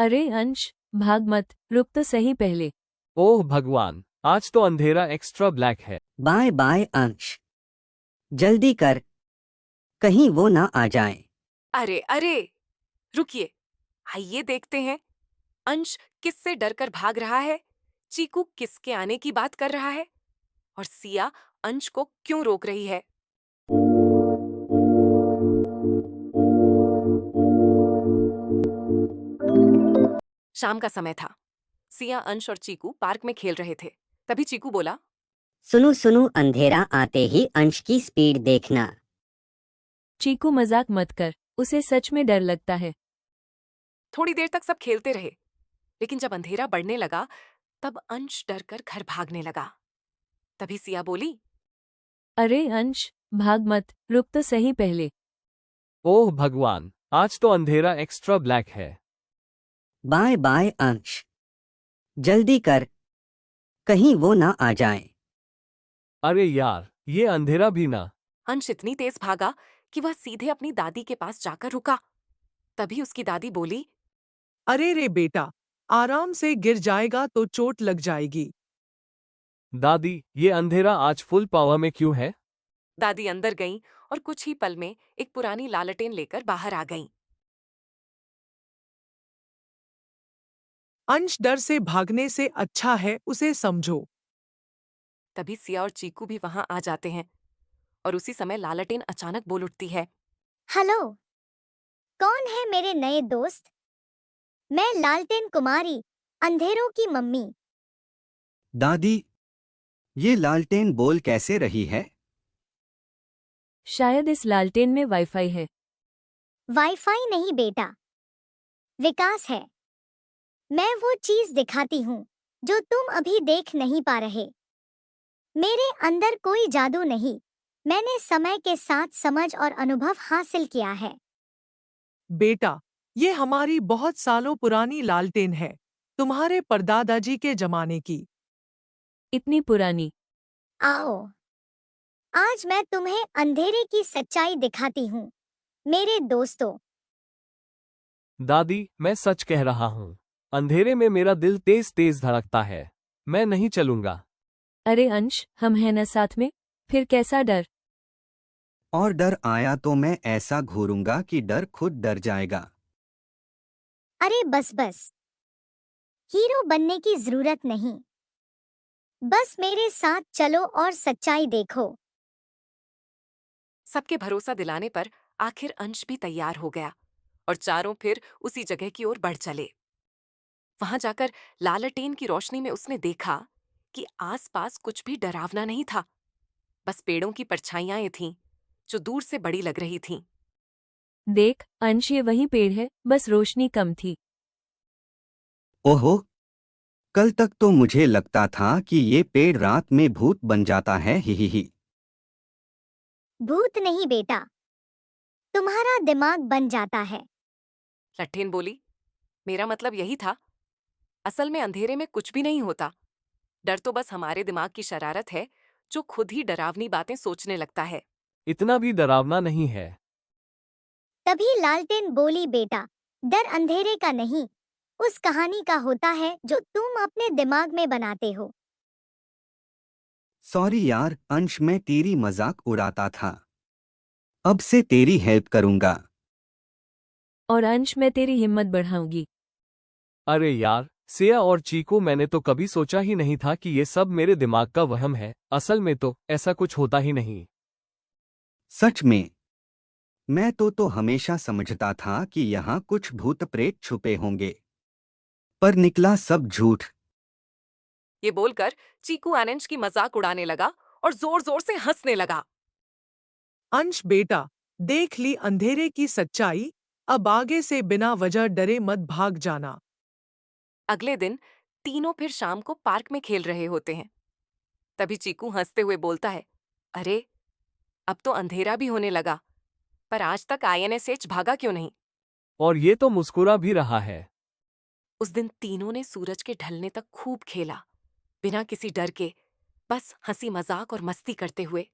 अरे अंश, भाग मत, रुक तो सही पहले। ओह भगवान, आज तो अंधेरा एक्स्ट्रा ब्लैक है। बाय बाय अंश, जल्दी कर, कहीं वो ना आ जाए। अरे अरे, रुकिए, आइए देखते हैं अंश किससे डरकर भाग रहा है, चीकू किसके आने की बात कर रहा है और सिया अंश को क्यों रोक रही है। शाम का समय था। सिया, अंश और चीकू पार्क में खेल रहे थे। तभी चीकू बोला, सुनो सुनो, अंधेरा आते ही अंश की स्पीड देखना। चीकू मजाक मत कर, उसे सच में डर लगता है। थोड़ी देर तक सब खेलते रहे, लेकिन जब अंधेरा बढ़ने लगा तब अंश डरकर घर भागने लगा। तभी सिया बोली, अरे अंश, भाग मत, रुक तो सही पहले। ओह भगवान, आज तो अंधेरा एक्स्ट्रा ब्लैक है। बाय बाय अंश, जल्दी कर, कहीं वो ना आ जाए। अरे यार, ये अंधेरा भी ना। अंश इतनी तेज भागा कि वह सीधे अपनी दादी के पास जाकर रुका। तभी उसकी दादी बोली, अरे रे बेटा, आराम से गिर जाएगा तो चोट लग जाएगी। दादी, ये अंधेरा आज फुल पावर में क्यों है? दादी अंदर गईं और कुछ ही पल में एक पुरानी लालटेन लेकर बाहर आ गईं। अंश डर से भागने से अच्छा है उसे समझो। तभी सिया और चीकू भी वहां आ जाते हैं और उसी समय लालटेन अचानक बोल उठती है, हेलो, कौन है मेरे नए दोस्त? मैं लालटेन कुमारी, अंधेरों की मम्मी। दादी, ये लालटेन बोल कैसे रही है? शायद इस लालटेन में वाईफाई है। वाईफाई नहीं बेटा, विकास है। मैं वो चीज दिखाती हूँ जो तुम अभी देख नहीं पा रहे। मेरे अंदर कोई जादू नहीं, मैंने समय के साथ समझ और अनुभव हासिल किया है। बेटा, ये हमारी बहुत सालों पुरानी लालटेन है, तुम्हारे परदादाजी के जमाने की। इतनी पुरानी? आओ, आज मैं तुम्हें अंधेरे की सच्चाई दिखाती हूँ मेरे दोस्तों। दादी, मैं सच कह रहा हूँ, अंधेरे में मेरा दिल तेज तेज धड़कता है। मैं नहीं चलूंगा। अरे अंश, हम हैं ना साथ में, फिर कैसा डर? और डर आया तो मैं ऐसा घूरूंगा कि डर खुद डर जाएगा। अरे बस बस, हीरो बनने की जरूरत नहीं, बस मेरे साथ चलो और सच्चाई देखो। सबके भरोसा दिलाने पर आखिर अंश भी तैयार हो गया और चारों फिर उसी जगह की ओर बढ़ चले। वहां जाकर लालटेन की रोशनी में उसने देखा कि आसपास कुछ भी डरावना नहीं था, बस पेड़ों की परछाइयां थीं जो दूर से बड़ी लग रही थीं। देख अंश, ये वही पेड़ है, बस रोशनी कम थी। ओहो, कल तक तो मुझे लगता था कि ये पेड़ रात में भूत बन जाता है। ही। भूत नहीं बेटा, तुम्हारा दिमाग बन जाता है। लट्ठेन बोली, मेरा मतलब यही था। असल में अंधेरे में कुछ भी नहीं होता। डर तो बस हमारे दिमाग की शरारत है जो खुद ही डरावनी बातें सोचने लगता है। इतना भी डरावना नहीं है। तभी लालटेन बोली, बेटा, डर अंधेरे का नहीं, उस कहानी का होता है जो तुम अपने दिमाग में बनाते हो। सॉरी यार अंश, मैं तेरी मजाक उड़ाता था। अब से तेरी हेल्प करूंगा। और अंश, मैं तेरी हिम्मत बढ़ाऊंगी। अरे यार, सिया और चीकू, मैंने तो कभी सोचा ही नहीं था कि ये सब मेरे दिमाग का वहम है। असल में तो ऐसा कुछ होता ही नहीं। सच में, मैं तो हमेशा समझता था कि यहाँ कुछ भूत प्रेत छुपे होंगे, पर निकला सब झूठ। ये बोलकर चीकू अंश की मजाक उड़ाने लगा और जोर जोर से हंसने लगा। अंश बेटा, देख ली अंधेरे की सच्चाई, अब आगे से बिना वजह डरे मत भाग जाना। अगले दिन तीनों फिर शाम को पार्क में खेल रहे होते हैं। तभी चीकू हंसते हुए बोलता है, अरे अब तो अंधेरा भी होने लगा, पर आज तक INSH भागा क्यों नहीं। और ये तो मुस्कुरा भी रहा है। उस दिन तीनों ने सूरज के ढलने तक खूब खेला, बिना किसी डर के, बस हंसी मजाक और मस्ती करते हुए।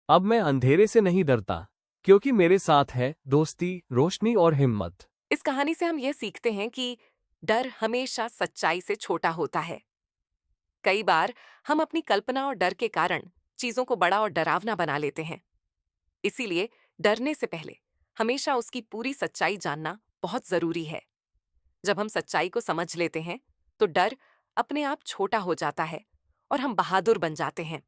अब मैं अंधेरे से नहीं डरता, क्योंकि मेरे साथ है दोस्ती, रोशनी और हिम्मत। इस कहानी से हम यह सीखते हैं कि डर हमेशा सच्चाई से छोटा होता है। कई बार हम अपनी कल्पना और डर के कारण चीजों को बड़ा और डरावना बना लेते हैं। इसीलिए डरने से पहले हमेशा उसकी पूरी सच्चाई जानना बहुत जरूरी है। जब हम सच्चाई को समझ लेते हैं तो डर अपने आप छोटा हो जाता है और हम बहादुर बन जाते हैं।